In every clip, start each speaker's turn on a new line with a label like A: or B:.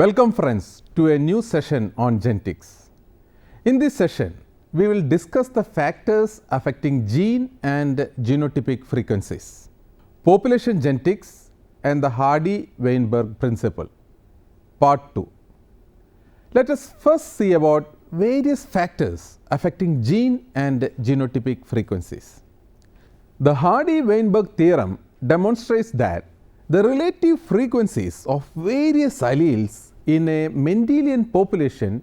A: Welcome friends to a new session on genetics. In this session, we will discuss the factors affecting gene and genotypic frequencies, population genetics and the Hardy-Weinberg principle. Part 2. Let us first see about various factors affecting gene and genotypic frequencies. The Hardy-Weinberg theorem demonstrates that the relative frequencies of various alleles in a Mendelian population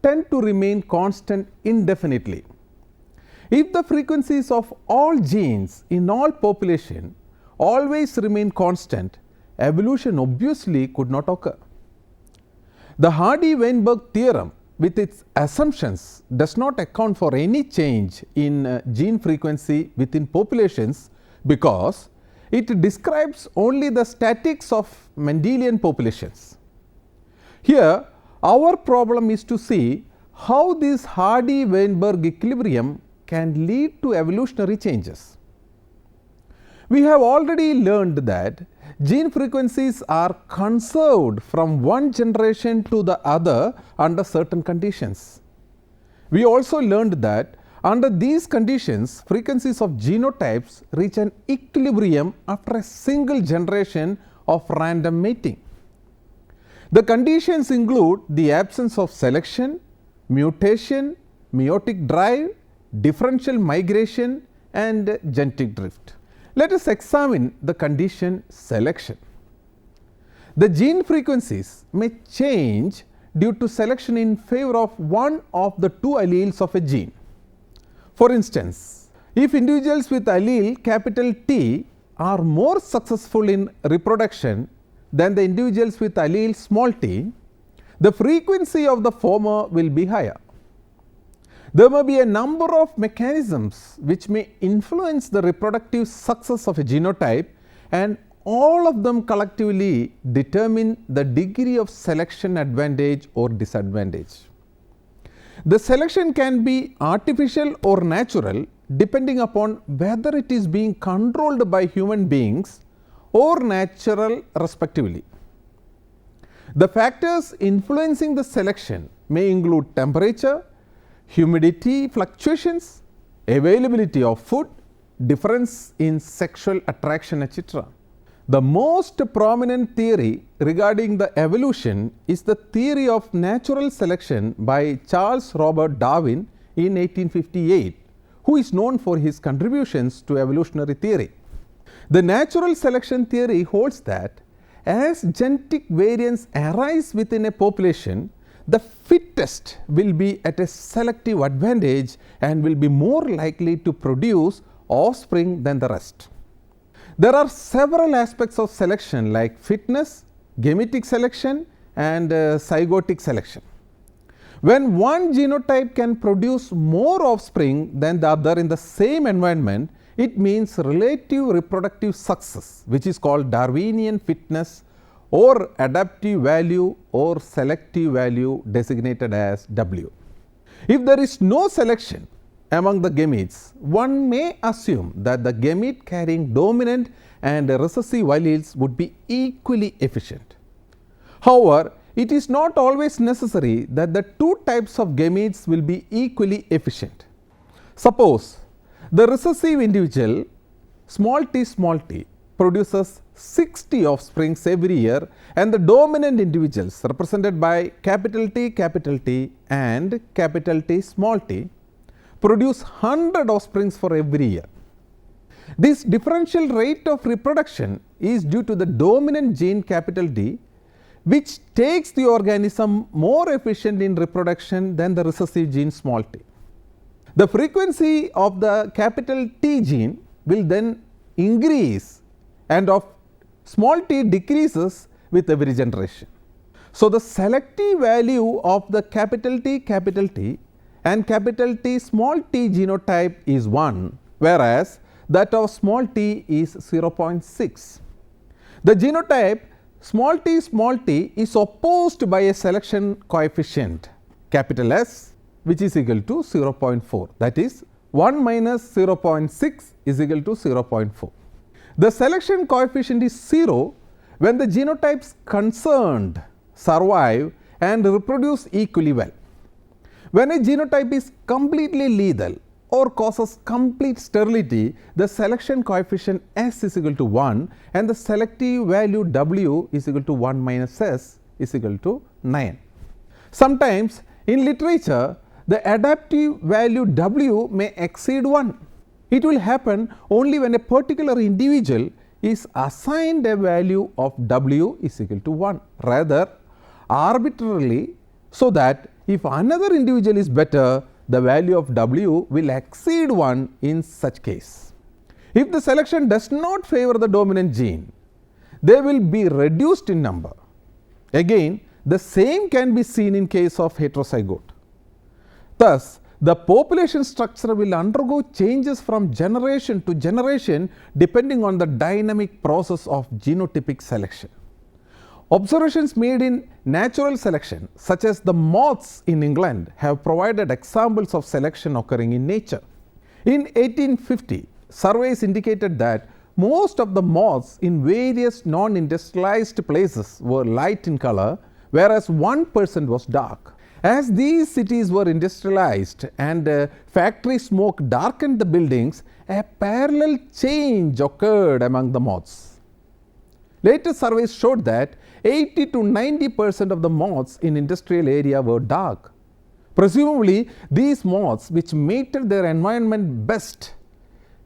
A: tend to remain constant indefinitely. If the frequencies of all genes in all population always remain constant, evolution obviously could not occur. The Hardy-Weinberg theorem with its assumptions does not account for any change in gene frequency within populations because it describes only the statics of Mendelian populations. Here, our problem is to see how this Hardy-Weinberg equilibrium can lead to evolutionary changes. We have already learned that gene frequencies are conserved from one generation to the other under certain conditions. We also learned that under these conditions, frequencies of genotypes reach an equilibrium after a single generation of random mating. The conditions include the absence of selection, mutation, meiotic drive, differential migration and genetic drift. Let us examine the condition selection. The gene frequencies may change due to selection in favor of one of the two alleles of a gene. For instance, if individuals with allele capital T are more successful in reproduction than the individuals with allele small t, the frequency of the former will be higher. There may be a number of mechanisms which may influence the reproductive success of a genotype, and all of them collectively determine the degree of selection advantage or disadvantage. The selection can be artificial or natural depending upon whether it is being controlled by human beings or natural respectively. The factors influencing the selection may include temperature, humidity fluctuations, availability of food, difference in sexual attraction, etc. The most prominent theory regarding the evolution is the theory of natural selection by Charles Robert Darwin in 1858, who is known for his contributions to evolutionary theory. The natural selection theory holds that as genetic variants arise within a population, the fittest will be at a selective advantage and will be more likely to produce offspring than the rest. There are several aspects of selection like fitness, gametic selection and zygotic selection. When one genotype can produce more offspring than the other in the same environment, it means relative reproductive success, which is called Darwinian fitness or adaptive value or selective value designated as W. If there is no selection among the gametes, one may assume that the gamete carrying dominant and recessive alleles would be equally efficient. However, it is not always necessary that the two types of gametes will be equally efficient. Suppose the recessive individual small t produces 60 offsprings every year and the dominant individuals represented by capital T and capital T small t produce 100 offsprings for every year. This differential rate of reproduction is due to the dominant gene capital D, which takes the organism more efficient in reproduction than the recessive gene small t. The frequency of the capital T gene will then increase and of small t decreases with every generation. So, the selective value of the capital T and capital T small t genotype is 1, whereas that of small t is 0.6. The genotype small t is opposed by a selection coefficient capital S, which is equal to 0.4, that is 1 minus 0.6 is equal to 0.4. The selection coefficient is 0 when the genotypes concerned survive and reproduce equally well. When a genotype is completely lethal or causes complete sterility, the selection coefficient S is equal to 1 and the selective value W is equal to 1 minus S is equal to 9. Sometimes in literature, the adaptive value W may exceed 1. It will happen only when a particular individual is assigned a value of W is equal to 1, rather arbitrarily, so that if another individual is better, the value of W will exceed 1 in such case. If the selection does not favor the dominant gene, they will be reduced in number. Again, the same can be seen in case of heterozygote. Thus, the population structure will undergo changes from generation to generation depending on the dynamic process of genotypic selection. Observations made in natural selection, such as the moths in England, have provided examples of selection occurring in nature. In 1850, surveys indicated that most of the moths in various non-industrialized places were light in color, whereas 1% was dark. As these cities were industrialized and factory smoke darkened the buildings, a parallel change occurred among the moths. Later surveys showed that 80 to 90% of the moths in industrial area were dark. Presumably, these moths, which mated their environment best,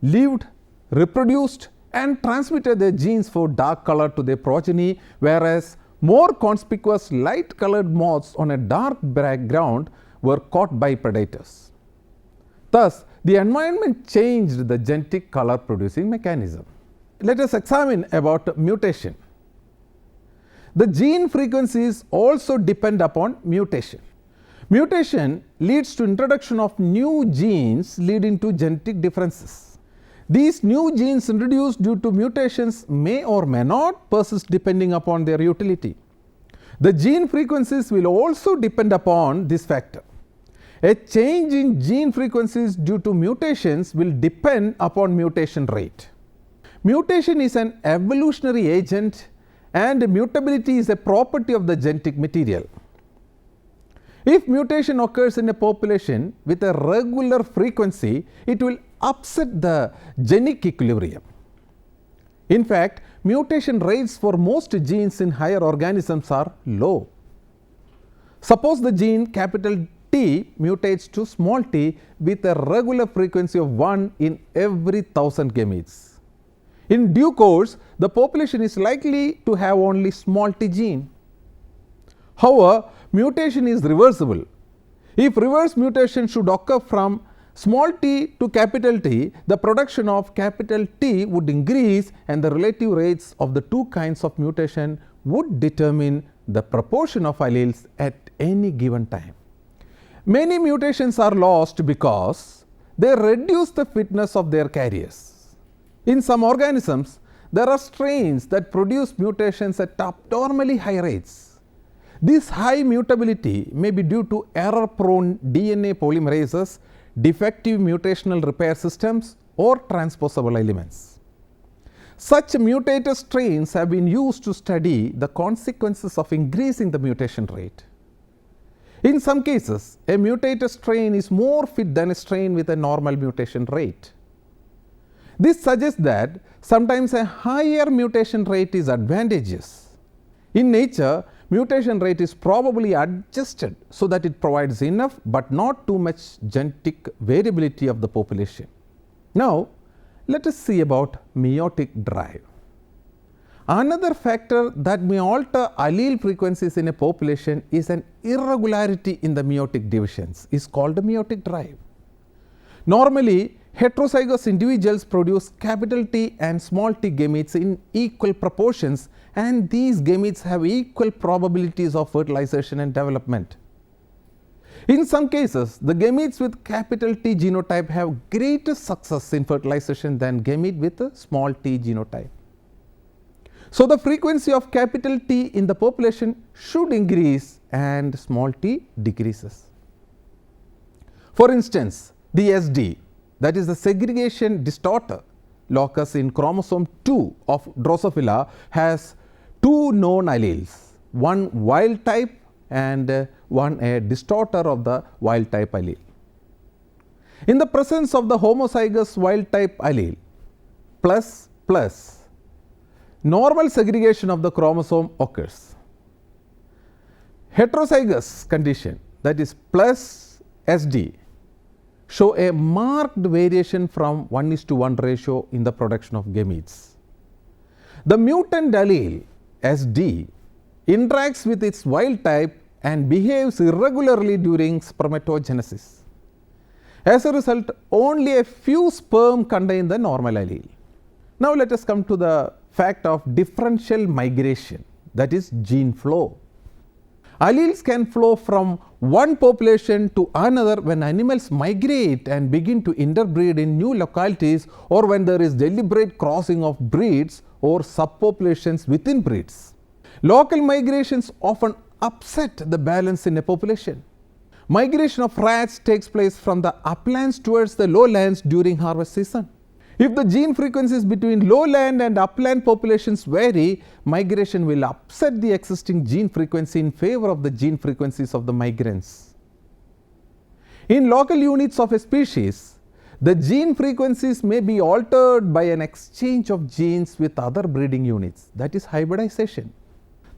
A: lived, reproduced and transmitted their genes for dark color to their progeny, whereas more conspicuous light colored moths on a dark background were caught by predators. Thus, the environment changed the genetic color producing mechanism. Let us examine about mutation. The gene frequencies also depend upon mutation. Mutation leads to introduction of new genes leading to genetic differences. These new genes introduced due to mutations may or may not persist depending upon their utility. The gene frequencies will also depend upon this factor. A change in gene frequencies due to mutations will depend upon mutation rate. Mutation is an evolutionary agent and mutability is a property of the genetic material. If mutation occurs in a population with a regular frequency, it will upset the genic equilibrium. In fact, mutation rates for most genes in higher organisms are low. Suppose the gene capital T mutates to small t with a regular frequency of 1 in every 1000 gametes. In due course, the population is likely to have only small t gene. However, mutation is reversible. If reverse mutation should occur from small t to capital T, the production of capital T would increase and the relative rates of the two kinds of mutation would determine the proportion of alleles at any given time. Many mutations are lost because they reduce the fitness of their carriers. In some organisms, there are strains that produce mutations at abnormally high rates. This high mutability may be due to error-prone DNA polymerases, defective mutational repair systems, or transposable elements. Such mutated strains have been used to study the consequences of increasing the mutation rate. In some cases, a mutated strain is more fit than a strain with a normal mutation rate. This suggests that sometimes a higher mutation rate is advantageous. In nature, mutation rate is probably adjusted so that it provides enough but not too much genetic variability of the population. Now, let us see about meiotic drive. Another factor that may alter allele frequencies in a population is an irregularity in the meiotic divisions is called a meiotic drive. Normally, heterozygous individuals produce capital T and small t gametes in equal proportions, and these gametes have equal probabilities of fertilization and development. In some cases, the gametes with capital T genotype have greater success in fertilization than gamete with a small t genotype. So, the frequency of capital T in the population should increase and small t decreases. For instance, the SD, that is the segregation distorter locus in chromosome 2 of Drosophila, has two known alleles, one wild type and one a distorter of the wild type allele. In the presence of the homozygous wild type allele plus normal segregation of the chromosome occurs. Heterozygous condition, that is plus SD, show a marked variation from 1:1 ratio in the production of gametes. The mutant allele SD interacts with its wild type and behaves irregularly during spermatogenesis. As a result, only a few sperm contain the normal allele. Now let us come to the fact of differential migration, that is gene flow. Alleles can flow from one population to another when animals migrate and begin to interbreed in new localities, or when there is deliberate crossing of breeds or subpopulations within breeds. Local migrations often upset the balance in a population. Migration of rats takes place from the uplands towards the lowlands during harvest season. If the gene frequencies between lowland and upland populations vary, migration will upset the existing gene frequency in favor of the gene frequencies of the migrants. In local units of a species, the gene frequencies may be altered by an exchange of genes with other breeding units, that is hybridization.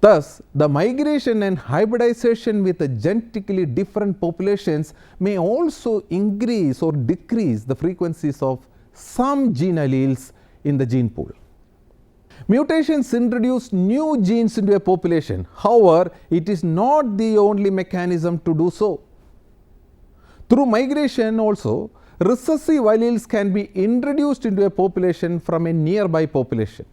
A: Thus, the migration and hybridization with genetically different populations may also increase or decrease the frequencies of some gene alleles in the gene pool. Mutations introduce new genes into a population. However, it is not the only mechanism to do so. Through migration also, recessive alleles can be introduced into a population from a nearby population.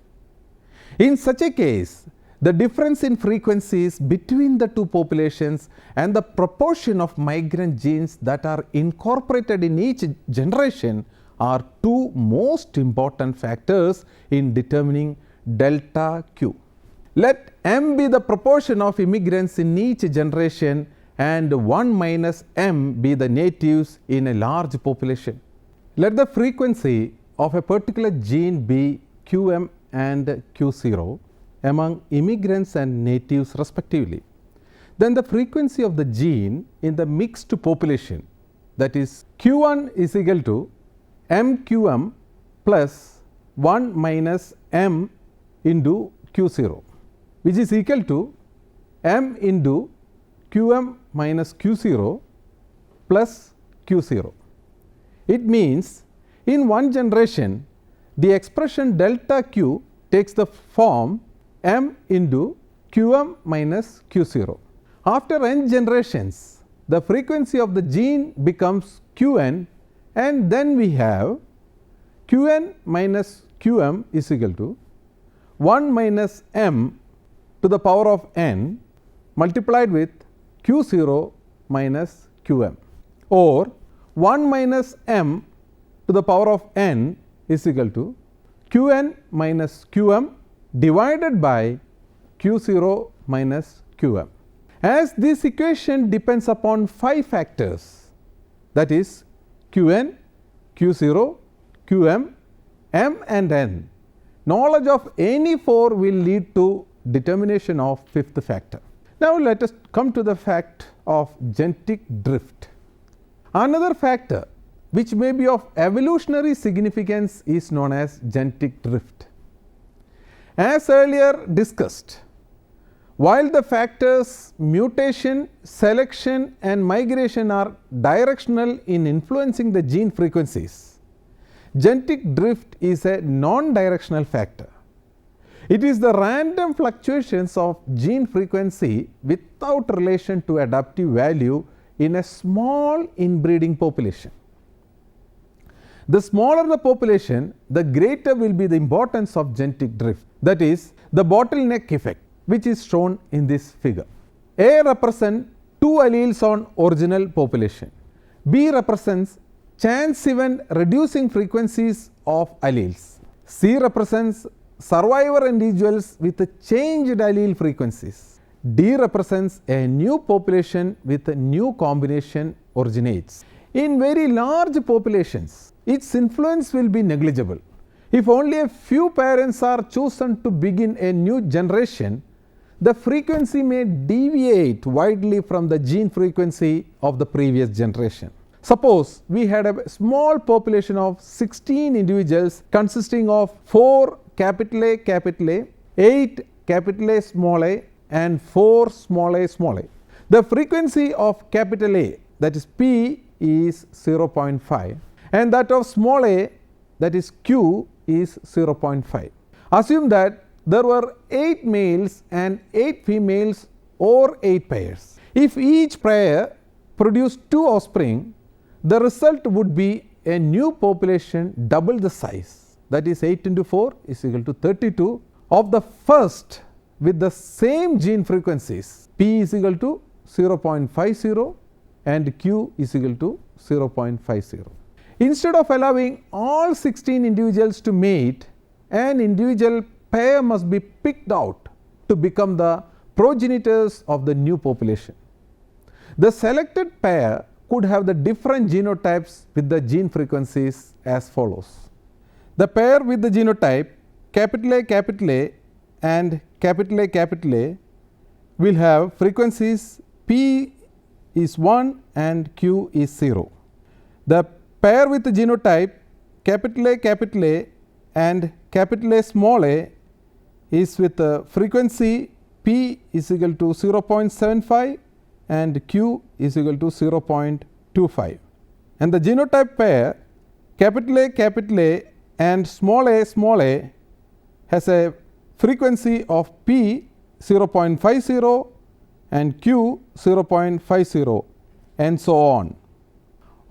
A: In such a case, the difference in frequencies between the two populations and the proportion of migrant genes that are incorporated in each generation are two most important factors in determining delta Q. Let M be the proportion of immigrants in each generation and 1 minus M be the natives in a large population. Let the frequency of a particular gene be Qm and Q0 among immigrants and natives respectively. Then the frequency of the gene in the mixed population, that is Q1 is equal to MQM plus 1 minus M into Q0, which is equal to M into Qm minus Q0 plus Q0. It means in one generation, the expression delta Q takes the form M into Qm minus Q0. After n generations, the frequency of the gene becomes Qn, and then we have Qn minus Qm is equal to 1 minus M to the power of n multiplied with Q0 minus Qm, or 1 minus M to the power of n is equal to Qn minus Qm divided by Q0 minus Qm. As this equation depends upon 5 factors, that is Qn, Q0, Qm, M and n, knowledge of any 4 will lead to determination of 5th factor. Now let us come to the fact of genetic drift. Another factor which may be of evolutionary significance is known as genetic drift. As earlier discussed, while the factors mutation, selection and migration are directional in influencing the gene frequencies, genetic drift is a non-directional factor. It is the random fluctuations of gene frequency without relation to adaptive value in a small inbreeding population. The smaller the population, the greater will be the importance of genetic drift, that is the bottleneck effect, which is shown in this figure. A represents 2 alleles on original population. B represents chance event reducing frequencies of alleles. C represents survivor individuals with changed allele frequencies. D represents a new population with a new combination originates. In very large populations, its influence will be negligible. If only a few parents are chosen to begin a new generation, the frequency may deviate widely from the gene frequency of the previous generation. Suppose we had a small population of 16 individuals consisting of 4 capital A, 8 capital A small a and 4 small a small a. The frequency of capital A, that is P, is 0.5 and that of small a, that is Q, is 0.5. Assume that there were 8 males and 8 females or 8 pairs. If each pair produced 2 offspring, the result would be a new population double the size, that is 8 into 4 is equal to 32 of the first with the same gene frequencies. P is equal to 0.50 and Q is equal to 0.50. Instead of allowing all 16 individuals to mate, an individual pair must be picked out to become the progenitors of the new population. The selected pair could have the different genotypes with the gene frequencies as follows. The pair with the genotype A and A will have frequencies P is 1 and Q is 0. The pair with the genotype A and A small a is with a frequency P is equal to 0.75 and Q is equal to 0.25. And the genotype pair A and small a has a frequency of P 0.50 and Q 0.50 and so on.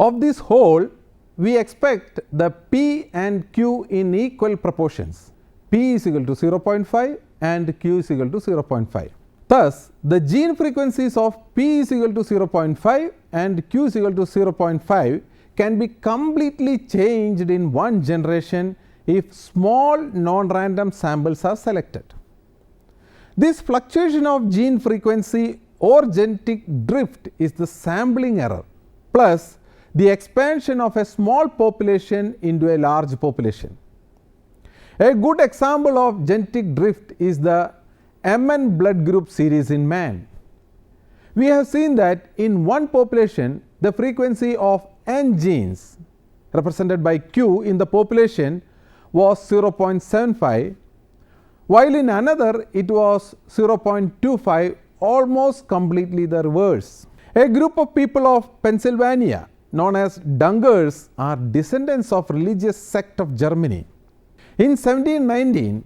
A: Of this whole, we expect the P and Q in equal proportions. P is equal to 0.5 and Q is equal to 0.5. Thus, the gene frequencies of P is equal to 0.5 and Q is equal to 0.5 can be completely changed in one generation if small non-random samples are selected. This fluctuation of gene frequency or genetic drift is the sampling error plus the expansion of a small population into a large population. A good example of genetic drift is the MN blood group series in man. We have seen that in one population the frequency of N genes represented by Q in the population was 0.75, while in another it was 0.25, almost completely the reverse. A group of people of Pennsylvania known as Dungers are descendants of religious sect of Germany. In 1719,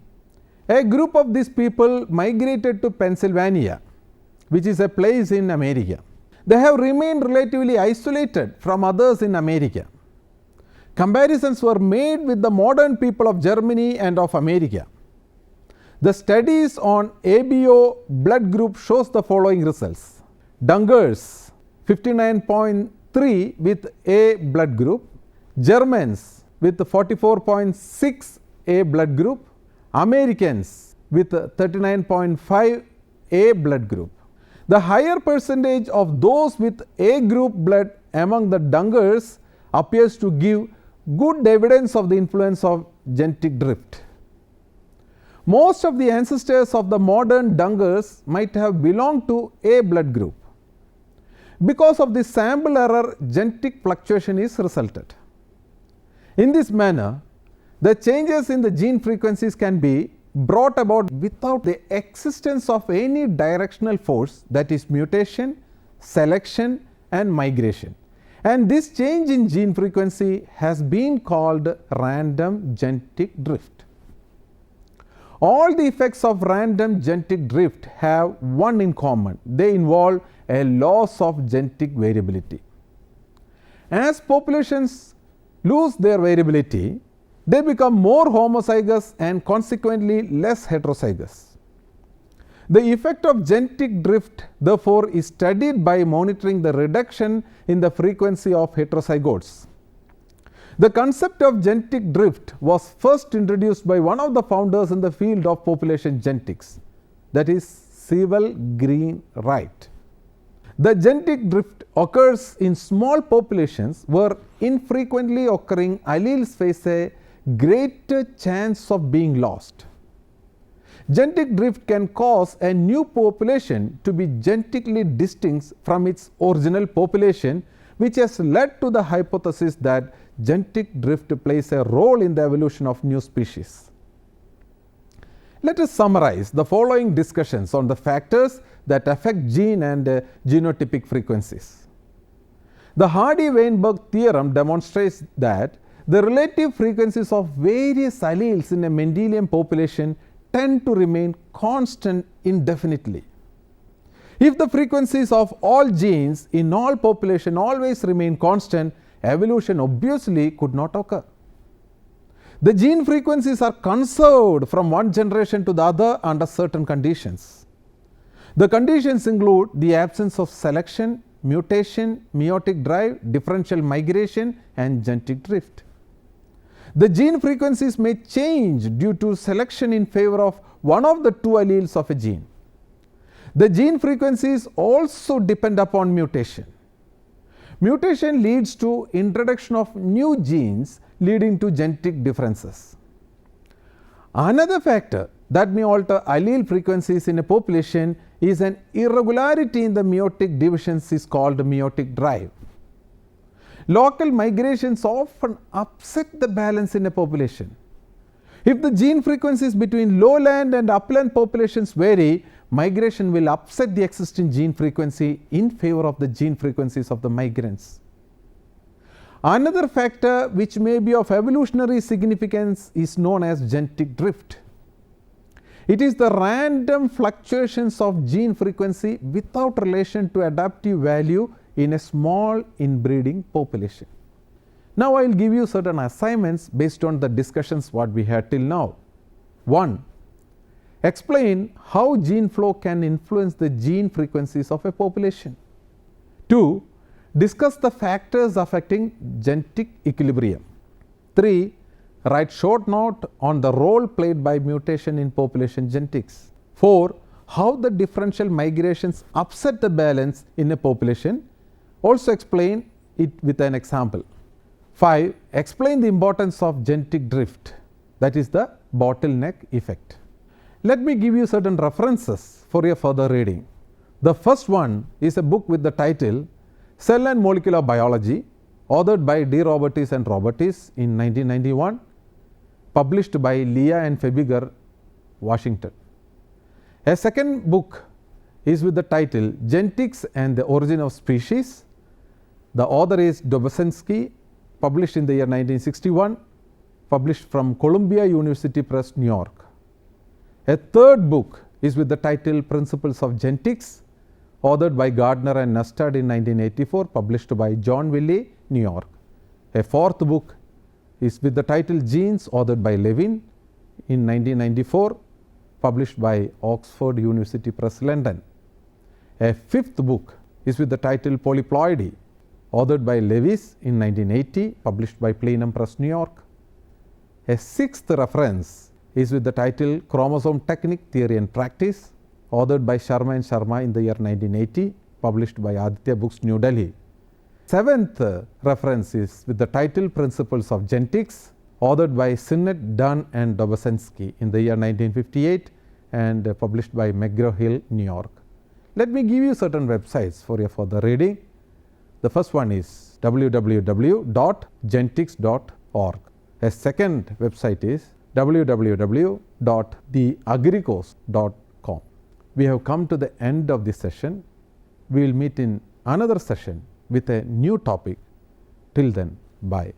A: a group of these people migrated to Pennsylvania, which is a place in America. They have remained relatively isolated from others in America. Comparisons were made with the modern people of Germany and of America. The studies on ABO blood group shows the following results. Dungers 59.3 with A blood group, Germans with 44.6 A blood group, Americans with 39.5 A blood group. The higher percentage of those with A group blood among the Dungers appears to give good evidence of the influence of genetic drift. Most of the ancestors of the modern Dungers might have belonged to A blood group. Because of this sample error, genetic fluctuation is resulted. In this manner, the changes in the gene frequencies can be brought about without the existence of any directional force, that is mutation, selection and migration. And this change in gene frequency has been called random genetic drift. All the effects of random genetic drift have one in common: they involve a loss of genetic variability. As populations lose their variability, they become more homozygous and consequently less heterozygous. The effect of genetic drift therefore is studied by monitoring the reduction in the frequency of heterozygotes. The concept of genetic drift was first introduced by one of the founders in the field of population genetics, that is Sewell Green Wright. The genetic drift occurs in small populations where infrequently occurring alleles face a greater chance of being lost. Genetic drift can cause a new population to be genetically distinct from its original population, which has led to the hypothesis that genetic drift plays a role in the evolution of new species. Let us summarize the following discussions on the factors that affect gene and genotypic frequencies. The Hardy-Weinberg theorem demonstrates that the relative frequencies of various alleles in a Mendelian population tend to remain constant indefinitely. If the frequencies of all genes in all population always remain constant, evolution obviously could not occur. The gene frequencies are conserved from one generation to the other under certain conditions. The conditions include the absence of selection, mutation, meiotic drive, differential migration, and genetic drift. The gene frequencies may change due to selection in favor of one of the two alleles of a gene. The gene frequencies also depend upon mutation. Mutation leads to introduction of new genes, leading to genetic differences. Another factor that may alter allele frequencies in a population is an irregularity in the meiotic divisions is called meiotic drive. Local migrations often upset the balance in a population. If the gene frequencies between lowland and upland populations vary, migration will upset the existing gene frequency in favor of the gene frequencies of the migrants. Another factor which may be of evolutionary significance is known as genetic drift. It is the random fluctuations of gene frequency without relation to adaptive value in a small inbreeding population. Now, I will give you certain assignments based on the discussions what we had till now. 1. Explain how gene flow can influence the gene frequencies of a population. 2. Discuss the factors affecting genetic equilibrium. 3. Write short note on the role played by mutation in population genetics. 4. How the differential migrations upset the balance in a population. Also explain it with an example. 5. Explain the importance of genetic drift, that is the bottleneck effect. Let me give you certain references for your further reading. The first one is a book with the title Cell and Molecular Biology, authored by De Robertis and Robertis in 1991, published by Leah and Febiger, Washington. A second book is with the title Genetics and the Origin of Species. The author is Dobzhansky, published in the year 1961, published from Columbia University Press, New York. A third book is with the title Principles of Genetics, authored by Gardner and Nustad in 1984, published by John Wiley, New York. A fourth book is with the title Genes, authored by Levin in 1994, published by Oxford University Press, London. A fifth book is with the title Polyploidy, authored by Lewis in 1980, published by Plenum Press, New York. A sixth reference is with the title Chromosome Technique, Theory and Practice, authored by Sharma and Sharma in the year 1980, published by Aditya Books, New Delhi. Seventh reference is with the title Principles of Genetics, authored by Sinnett, Dunn and Dobzhansky in the year 1958 and published by McGraw-Hill, New York. Let me give you certain websites for your further reading. The first one is www.genetics.org. A second website is www.theagricos.com. We have come to the end of this session. We will meet in another session with a new topic. Till then, bye.